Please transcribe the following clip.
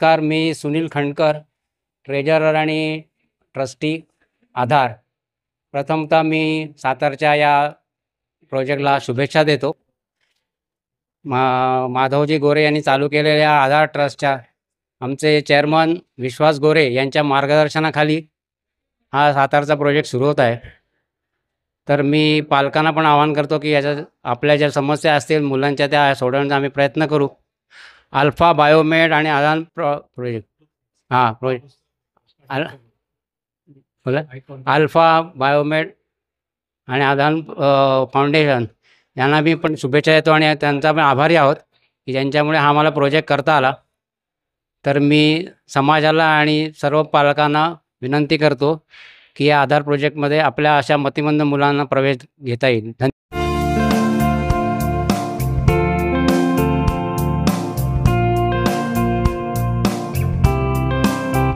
नमस्कार, मी सुनील खंडकर, ट्रेजरर आणि ट्रस्टी आधार. प्रथमतः मी सातारच्या या प्रोजेक्टला शुभेच्छा देतो. माधवजी गोरे यांनी चालू केलेल्या आधार ट्रस्टच्या आमचे चेअरमन विश्वास गोरे यांच्या मार्गदर्शनाखाली हा सातारचा प्रोजेक्ट सुरू होत आहे. तर मी पालकांना पण आवाहन करतो की याच्या आपल्या ज्या समस्या असतील मुलांच्या त्या सोडवण्याचा आम्ही प्रयत्न करू. अल्फा बायोमेड आणि आधार प्रोजेक्ट प्रोजेक्ट अल्फा बायोमेड आणि आधार फाउंडेशन यांना मी पण शुभेच्छा देतो आणि त्यांचा पण आभारी आहोत की ज्यांच्यामुळे हा मला प्रोजेक्ट करता आला. तर मी समाजाला आणि सर्व पालकांना विनंती करतो की या आधार प्रोजेक्टमध्ये आपल्या अशा मतिमंद मुलांना प्रवेश घेता येईल.